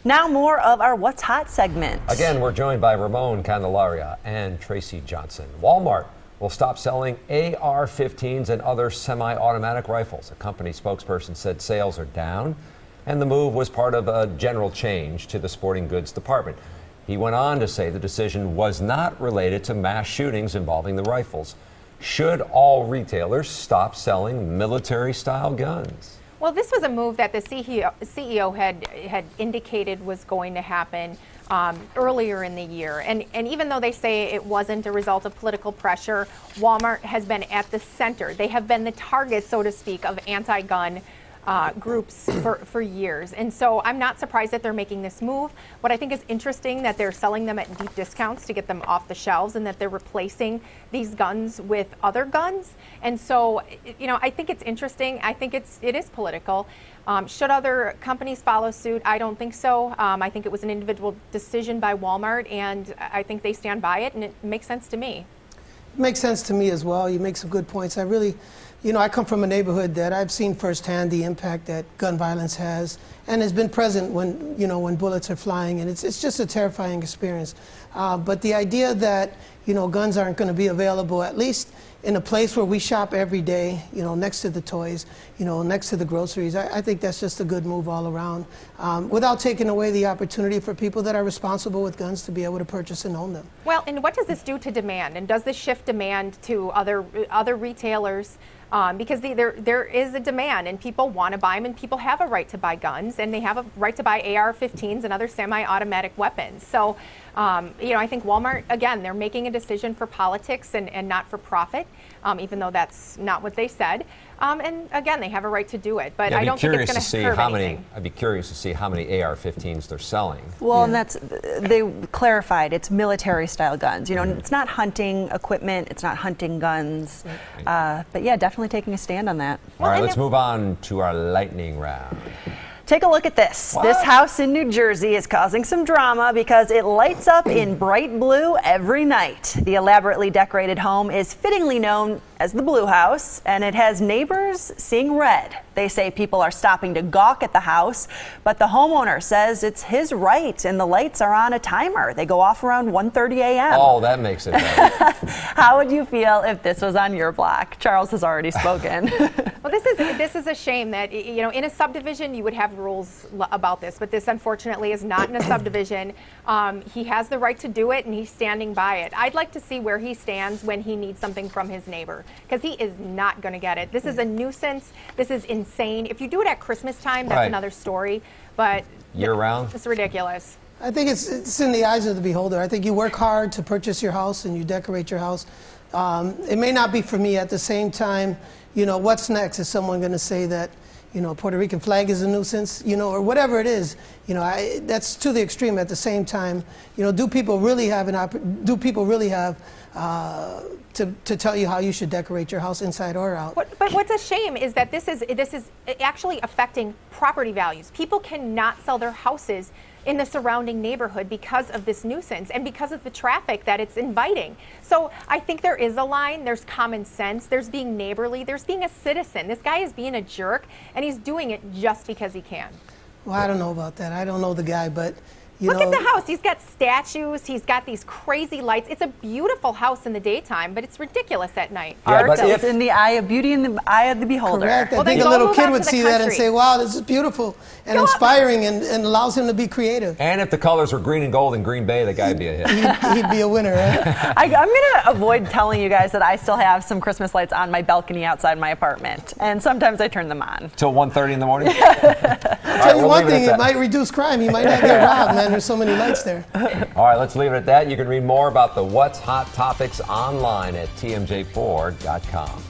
Now more of our What's Hot segment. Again, we're joined by Ramon Candelaria and Tracy Johnson. Walmart will stop selling AR-15s and other semi-automatic rifles. A company spokesperson said sales are down, and the move was part of a general change to the sporting goods department. He went on to say the decision was not related to mass shootings involving the rifles. Should all retailers stop selling military-style guns? Well, this was a move that the CEO had indicated was going to happen earlier in the year. And even though they say it wasn't a result of political pressure, Walmart has been at the center. They have been the target, so to speak, of anti-gun groups for years. And so I'm not surprised that they're making this move. What I think is interesting that they're selling them at deep discounts to get them off the shelves, and that they're replacing these guns with other guns. And so, you know, I think it's interesting. I think it is political. Should other companies follow suit? I don't think so. I think it was an individual decision by Walmart, and I think they stand by it, and it makes sense to me. It makes sense to me as well. You make some good points. I really, you know, I come from a neighborhood that I've seen firsthand the impact that gun violence has, and has been present when, you know, when bullets are flying, and it's just a terrifying experience. But the idea that, you know, guns aren't going to be available, at least in a place where we shop every day, you know, next to the toys, you know, next to the groceries, I think that's just a good move all around, without taking away the opportunity for people that are responsible with guns to be able to purchase and own them. Well, and what does this do to demand? And does this shift demand to other retailers? Because there is a demand, and people want to buy them, and people have a right to buy guns, and they have a right to buy AR-15s and other semi-automatic weapons. So, you know, I think Walmart, again, they're making a decision for politics and not for profit, even though that's not what they said. And again, they have a right to do it, but I don't think it's going to curb anything. I'd be curious to see how many AR-15s they're selling. Well, and they clarified it's military-style guns. You know, it's not hunting equipment, it's not hunting guns. But yeah, definitely taking a stand on that. All right, let's move on to our lightning round. Take a look at this. What? This house in New Jersey is causing some drama because it lights up in bright blue every night. The elaborately decorated home is fittingly known as the Blue House, and it has neighbors seeing red. They say people are stopping to gawk at the house, but the homeowner says it's his right, and the lights are on a timer. They go off around 1:30 a.m. Oh, that makes it better. How would you feel if this was on your block? Charles has already spoken. Well, this is a shame that, you know, in a subdivision you would have rules about this, but this unfortunately is not in a subdivision. He has the right to do it, and he's standing by it. I'd like to see where he stands when he needs something from his neighbor, because he is not going to get it. This is a nuisance. This is insane. If you do it at Christmas time, that's another story. But year-round, it's ridiculous. I think it's in the eyes of the beholder. I think you work hard to purchase your house and you decorate your house. It may not be for me. At the same time, you know, what's next? Is someone going to say that, you know, Puerto Rican flag is a nuisance, you know, or whatever it is? You know, that's to the extreme. At the same time, you know, do people really have to tell you how you should decorate your house inside or out? But what's a shame is that this is actually affecting property values. People cannot sell their houses in the surrounding neighborhood because of this nuisance and because of the traffic that it's inviting. So I think there is a line. There's common sense. There's being neighborly. There's being a citizen. This guy is being a jerk, and he's doing it just because he can. Well, I don't know about that. I don't know the guy, but look at the house. He's got statues. He's got these crazy lights. It's a beautiful house in the daytime, but it's ridiculous at night. Art is in the eye of beauty, in the eye of the beholder. Correct. I think a little kid would see that and say, wow, this is beautiful and inspiring, and allows him to be creative. And if the colors were green and gold in Green Bay, the guy'd be a hit. He'd be a winner, right? I'm going to avoid telling you guys that I still have some Christmas lights on my balcony outside my apartment, and sometimes I turn them on. Till 1:30 in the morning? I'll tell you one thing, it might reduce crime. You might not get robbed, man. There's so many lights there. All right, let's leave it at that. You can read more about the What's Hot topics online at TMJ4.com.